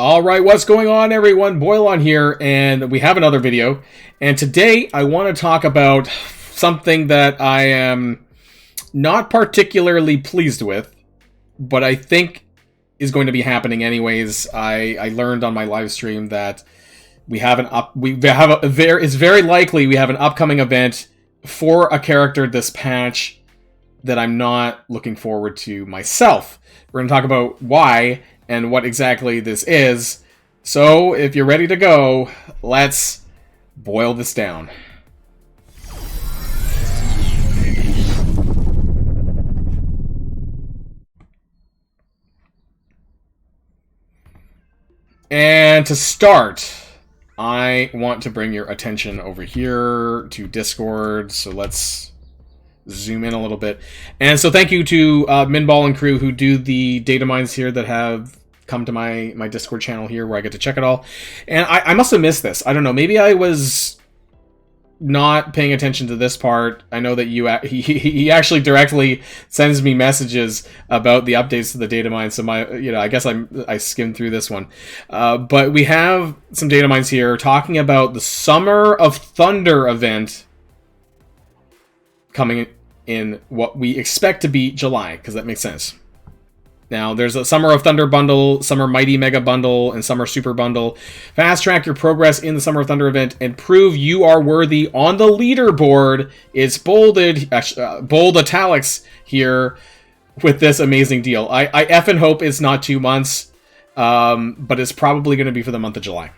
All right, what's going on, everyone? Boilon here, and we have another video. And today I want to talk about something that I am not particularly pleased with, but I think is going to be happening anyways. I learned on my live stream that it's very likely we have an upcoming event for a character this patch that I'm not looking forward to myself. We're going to talk about why and what exactly this is. So, if you're ready to go, let's boil this down. And to start, I want to bring your attention over here to Discord. So let's zoom in a little bit. And so thank you to Minball and crew who do the data mines here that have come to my Discord channel here where I get to check it all. And I must have missed this. I don't know. Maybe I was not paying attention to this part. I know that he actually directly sends me messages about the updates to the data mine. So I guess I skimmed through this one. But we have some data mines here talking about the Summer of Thunder event coming in what we expect to be July, because that makes sense. Now, there's a Summer of Thunder bundle, Summer Mighty Mega bundle, and Summer Super bundle. Fast track your progress in the Summer of Thunder event and prove you are worthy on the leaderboard. It's bolded, bold italics here with this amazing deal. I effing hope it's not 2 months, but it's probably going to be for the month of July.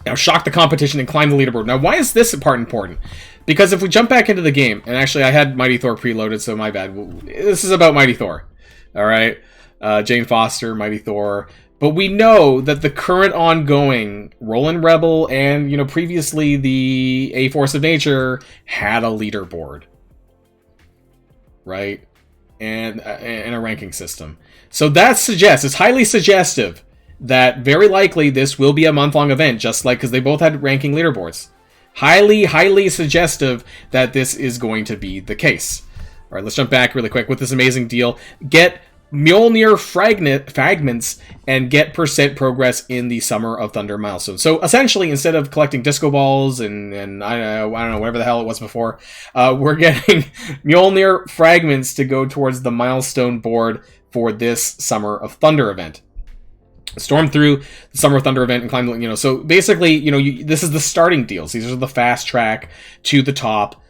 Now, shock the competition and climb the leaderboard. Now, why is this part important? Because if we jump back into the game, and actually I had Mighty Thor preloaded, so my bad. This is about Mighty Thor. All right? Jane Foster, Mighty Thor. But we know that the current ongoing Roland Rebel and, previously the A Force of Nature had a leaderboard. Right? And a ranking system. So that suggests, it's highly suggestive that very likely this will be a month-long event, just like, because they both had ranking leaderboards. Highly, highly suggestive that this is going to be the case. All right, let's jump back really quick with this amazing deal. Get Mjolnir fragments and get percent progress in the Summer of Thunder milestone. So essentially, instead of collecting disco balls and I don't know, whatever the hell it was before, we're getting Mjolnir fragments to go towards the milestone board for this Summer of Thunder event. Storm through the Summer of Thunder event and climb, so basically, this is the starting deals. These are the fast track to the top,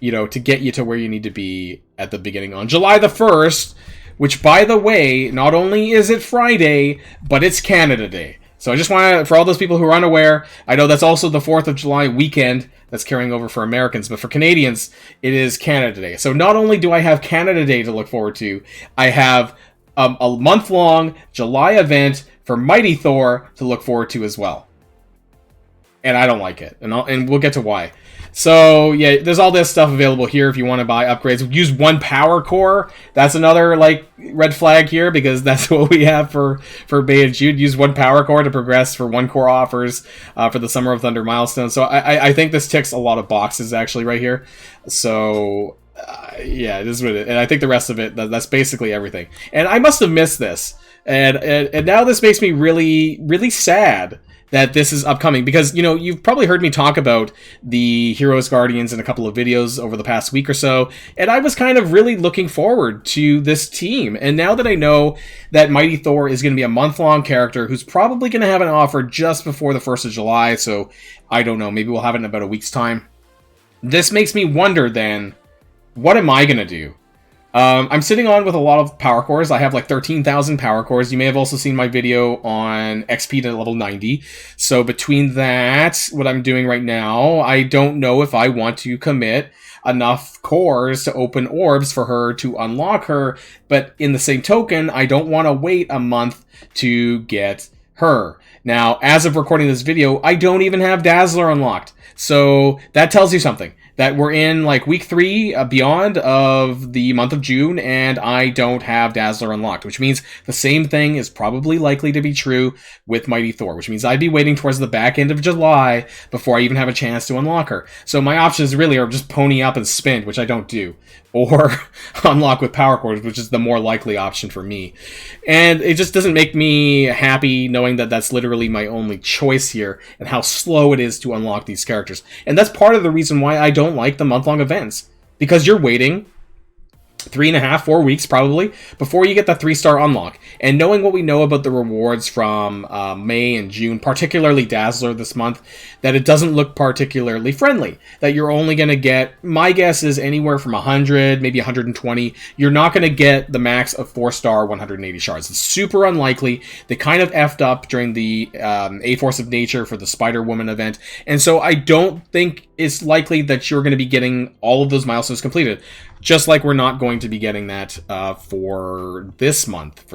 to get you to where you need to be at the beginning on July the 1st, which, by the way, not only is it Friday, but it's Canada Day. So I just want to, for all those people who are unaware, I know that's also the 4th of July weekend that's carrying over for Americans, but for Canadians, it is Canada Day. So not only do I have Canada Day to look forward to, I have a month-long July event for Mighty Thor to look forward to as well. And I don't like it. And we'll get to why. So, yeah, there's all this stuff available here if you want to buy upgrades. Use one power core. That's another, red flag here, because that's what we have for Bay and Jude. Use one power core to progress for one core offers for the Summer of Thunder milestone. So I think this ticks a lot of boxes, actually, right here. So, yeah, this is what it is. And I think the rest of it, that's basically everything. And I must have missed this. And now this makes me really, really sad that this is upcoming, because, you've probably heard me talk about the Heroes Guardians in a couple of videos over the past week or so, and I was kind of really looking forward to this team. And now that I know that Mighty Thor is going to be a month-long character who's probably going to have an offer just before the 1st of July, so I don't know, maybe we'll have it in about a week's time. This makes me wonder then, what am I going to do? I'm sitting on with a lot of power cores. I have 13,000 power cores. You may have also seen my video on XP to level 90. So between that, what I'm doing right now, I don't know if I want to commit enough cores to open orbs for her to unlock her. But in the same token, I don't want to wait a month to get her. Now, as of recording this video, I don't even have Dazzler unlocked. So that tells you something. That we're in week 3 beyond of the month of June, and I don't have Dazzler unlocked, which means the same thing is probably likely to be true with Mighty Thor, which means I'd be waiting towards the back end of July before I even have a chance to unlock her. So my options really are just pony up and spin, which I don't do. or unlock with power cores, which is the more likely option for me. And it just doesn't make me happy knowing that that's literally my only choice here, and how slow it is to unlock these characters. And that's part of the reason why I don't like the month-long events, because you're waiting 3.5, 4 weeks probably before you get the 3-star unlock. And knowing what we know about the rewards from May and June, particularly Dazzler this month, that it doesn't look particularly friendly. That you're only going to get, my guess is anywhere from 100, maybe 120. You're not going to get the max of 4-star 180 shards. It's super unlikely. They kind of effed up during the A Force of Nature for the Spider-Woman event. And so I don't think it's likely that you're going to be getting all of those milestones completed. Just like we're not going to be getting that for this month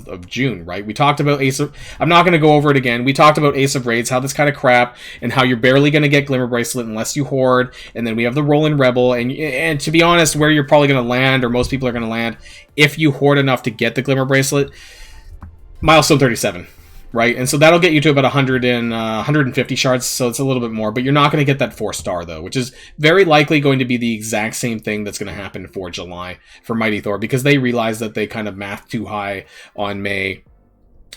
of June, right? We talked about Ace of... I'm not going to go over it again. We talked about Ace of Raids, how this kind of crap, and how you're barely going to get Glimmer Bracelet unless you hoard, and then we have the Roll-In Rebel, and to be honest, where you're probably going to land, or most people are going to land, if you hoard enough to get the Glimmer Bracelet, Milestone 37. Right, and so that'll get you to about 150 shards, so it's a little bit more, but you're not going to get that 4-star, though, which is very likely going to be the exact same thing that's going to happen for July for Mighty Thor, because they realize that they kind of mathed too high on May,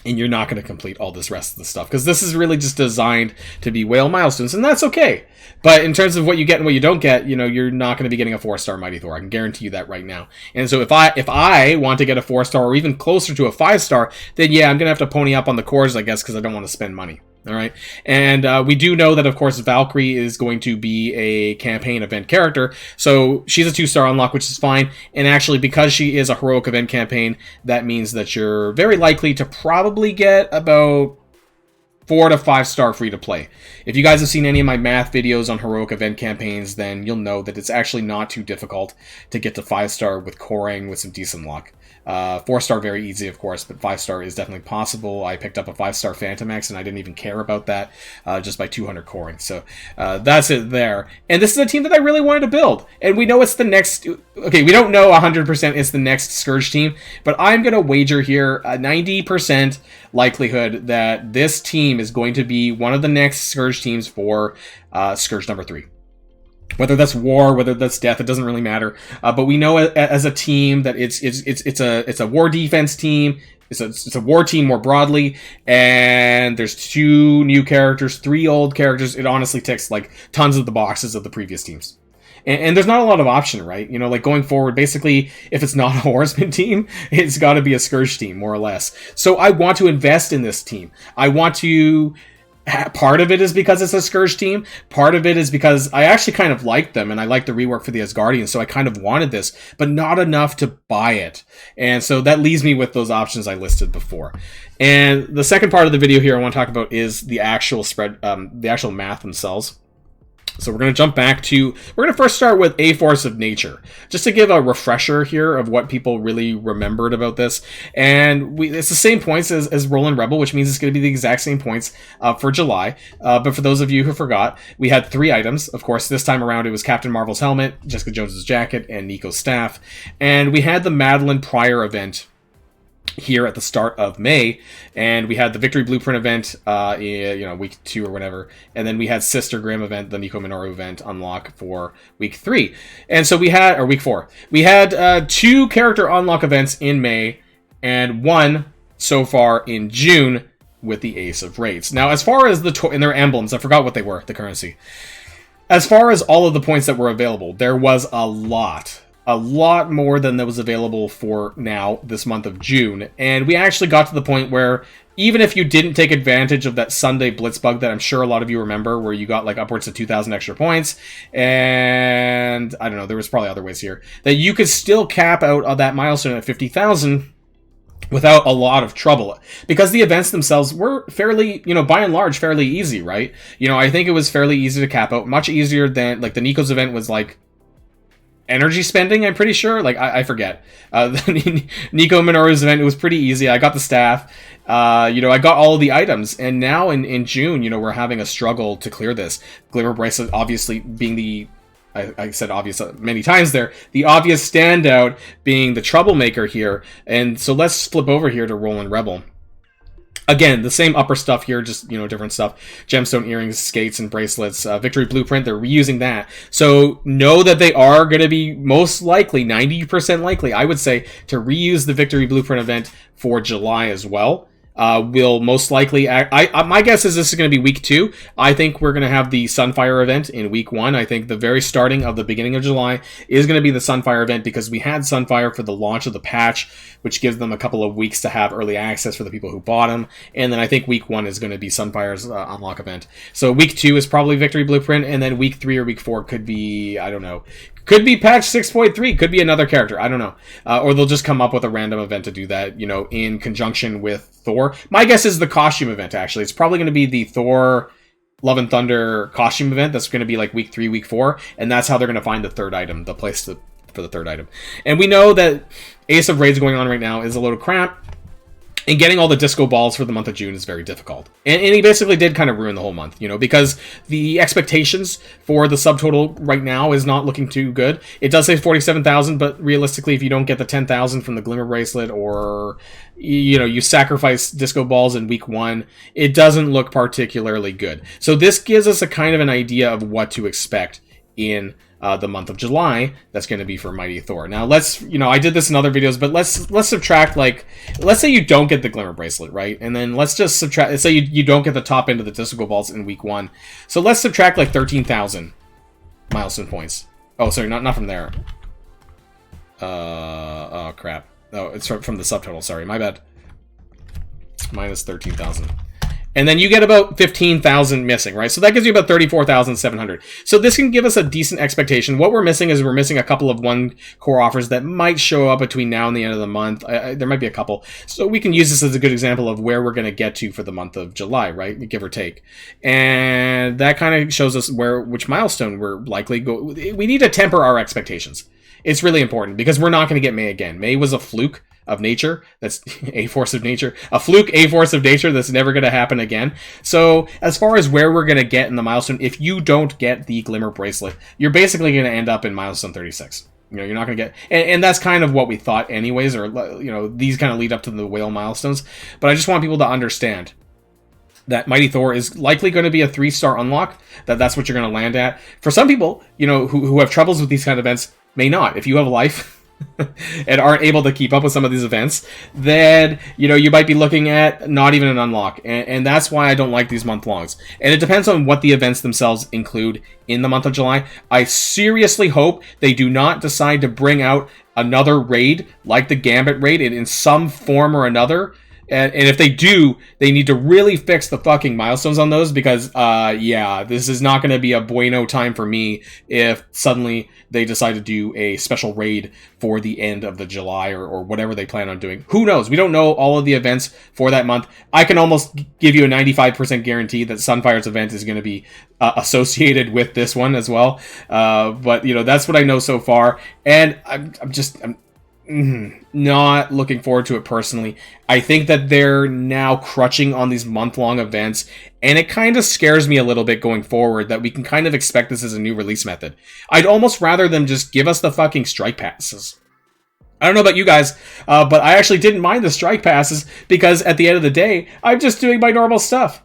and you're not going to complete all this rest of the stuff, because this is really just designed to be whale milestones, and that's okay. But in terms of what you get and what you don't get, you know, you're not going to be getting a 4-star Mighty Thor. I can guarantee you that right now. And so if I want to get a 4-star or even closer to a 5-star, then yeah, I'm going to have to pony up on the cores, I guess, because I don't want to spend money. All right. And we do know that, of course, Valkyrie is going to be a campaign event character. So she's a 2-star unlock, which is fine. And actually, because she is a heroic event campaign, that means that you're very likely to probably get about 4 to 5-star free to play. If you guys have seen any of my math videos on heroic event campaigns, then you'll know that it's actually not too difficult to get to 5-star with coring with some decent luck. 4-star very easy, of course, but 5-star is definitely possible. I picked up a 5-star Phantom X, and I didn't even care about that just by 200 coring. So that's it there. And this is a team that I really wanted to build. And we know it's the next... Okay, we don't know 100% it's the next Scourge team, but I'm going to wager here a 90% likelihood that this team is going to be one of the next Scourge teams for Scourge number 3. Whether that's war, whether that's death, it doesn't really matter. But we know as a team that it's a war defense team. It's a war team more broadly, and there's 2 new characters, 3 old characters. It honestly ticks like tons of the boxes of the previous teams. And there's not a lot of option, right? You know, like going forward, basically, if it's not a Horseman team, it's got to be a Scourge team, more or less. So I want to invest in this team. I want to... Part of it is because it's a Scourge team. Part of it is because I actually kind of like them, and I like the rework for the Asgardians, so I kind of wanted this, but not enough to buy it. And so that leaves me with those options I listed before. And the second part of the video here I want to talk about is the actual the actual math themselves. So we're going to jump back to, we're going to first start with A Force of Nature, just to give a refresher here of what people really remembered about this. And it's the same points as Roll-In Rebel, which means it's going to be the exact same points for July. But for those of you who forgot, we had 3 items. Of course, this time around it was Captain Marvel's helmet, Jessica Jones's jacket, and Nico's staff. And we had the Madeline Pryor event here at the start of May, and we had the Victory Blueprint event week 2 or whatever, and then we had Sister Grimm event, the Nico Minoru event unlock for week 3. And so we had, or week 4, we had 2 character unlock events in May, and 1 so far in June with the Ace of Raids. Now, as far as and their emblems, I forgot what they were, the currency. As far as all of the points that were available, there was a lot more than that was available for now this month of June. And we actually got to the point where even if you didn't take advantage of that Sunday Blitz bug that I'm sure a lot of you remember, where you got like upwards of 2,000 extra points, and I don't know, there was probably other ways here, that you could still cap out of that milestone at 50,000 without a lot of trouble, because the events themselves were fairly, by and large, fairly easy, right? I think it was fairly easy to cap out, much easier than, like, the Nico's event was like energy spending, I'm pretty sure. Like, I forget. The Nico Minoru's event, it was pretty easy. I got the staff. I got all of the items. And now in June, we're having a struggle to clear this. Glimmer Bracelet obviously being the... I said obvious many times there. The obvious standout being the troublemaker here. And so let's flip over here to Roll-In Rebel. Again, the same upper stuff here, just, different stuff. Gemstone earrings, skates, and bracelets. Victory Blueprint, they're reusing that. So know that they are going to be most likely, 90% likely, I would say, to reuse the Victory Blueprint event for July as well. Will most likely... my guess is this is going to be week 2. I think we're going to have the Sunfire event in week 1. I think the very starting of the beginning of July is going to be the Sunfire event, because we had Sunfire for the launch of the patch, which gives them a couple of weeks to have early access for the people who bought them. And then I think week 1 is going to be Sunfire's unlock event. So week 2 is probably Victory Blueprint, and then week 3 or week 4 could be, I don't know, could be patch 6.3, could be another character, I don't know. Or they'll just come up with a random event to do that, in conjunction with Thor. My guess is the costume event, actually. It's probably going to be the Thor Love and Thunder costume event. That's going to be like week 3, week 4, and that's how they're going to find the third item, the place for the third item. And we know that Ace of Raids going on right now is a load of crap, and getting all the disco balls for the month of June is very difficult. And he basically did kind of ruin the whole month, because the expectations for the subtotal right now is not looking too good. It does say 47,000, but realistically, if you don't get the 10,000 from the Glimmer Bracelet, or, you sacrifice disco balls in week 1, it doesn't look particularly good. So this gives us a kind of an idea of what to expect in the month of July. That's going to be for Mighty Thor. Now let's, I did this in other videos, but let's subtract, let's say you don't get the Glimmer Bracelet, right? And then let's just subtract, let's say you don't get the top end of the Disco Balls in week 1. So let's subtract 13,000 milestone points. Oh, sorry, not from there. Oh crap. Oh, it's from the subtotal, sorry, my bad. Minus 13,000. And then you get about 15,000 missing, right? So that gives you about 34,700. So this can give us a decent expectation. What we're missing is we're missing a couple of one core offers that might show up between now and the end of the month. There might be a couple. So we can use this as a good example of where we're going to get to for the month of July, right? Give or take. And that kind of shows us which milestone we're likely we need to temper our expectations. It's really important, because we're not going to get May again. May was a fluke of nature. That's a force of nature. A fluke, a force of nature. That's never going to happen again. So as far as where we're going to get in the milestone, if you don't get the Glimmer Bracelet, you're basically going to end up in milestone 36. You're not going to get... And that's kind of what we thought anyways, or, these kind of lead up to the whale milestones. But I just want people to understand that Mighty Thor is likely going to be a 3-star unlock. That's what you're going to land at. For some people, who have troubles with these kind of events, may not. If you have a life and aren't able to keep up with some of these events, then, you might be looking at not even an unlock. And that's why I don't like these month-longs. And it depends on what the events themselves include in the month of July. I seriously hope they do not decide to bring out another raid, like the Gambit raid, in some form or another. And if they do, they need to really fix the fucking milestones on those, because, this is not going to be a bueno time for me if suddenly they decide to do a special raid for the end of the July or whatever they plan on doing. Who knows? We don't know all of the events for that month. I can almost give you a 95% guarantee that Sunfire's event is going to be associated with this one as well. But, that's what I know so far. And I'm not looking forward to it personally. I think that they're now crutching on these month-long events, and it kind of scares me a little bit going forward that we can kind of expect this as a new release method. I'd almost rather them just give us the fucking strike passes. I don't know about you guys, but I actually didn't mind the strike passes, because at the end of the day, I'm just doing my normal stuff.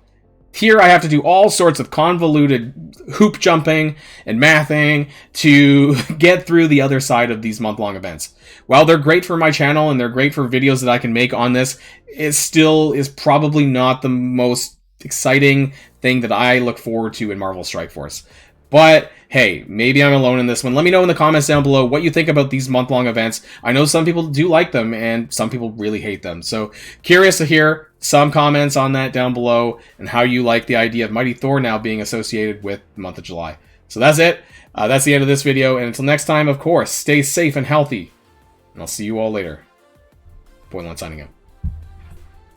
Here I have to do all sorts of convoluted hoop jumping and mathing to get through the other side of these month-long events. While they're great for my channel and they're great for videos that I can make on this, it still is probably not the most exciting thing that I look forward to in Marvel Strike Force. But hey, maybe I'm alone in this one. Let me know in the comments down below what you think about these month-long events. I know some people do like them, and some people really hate them. So curious to hear some comments on that down below, and how you like the idea of Mighty Thor now being associated with the month of July. So that's it. That's the end of this video, and until next time, of course, stay safe and healthy. And I'll see you all later. Boilon signing out.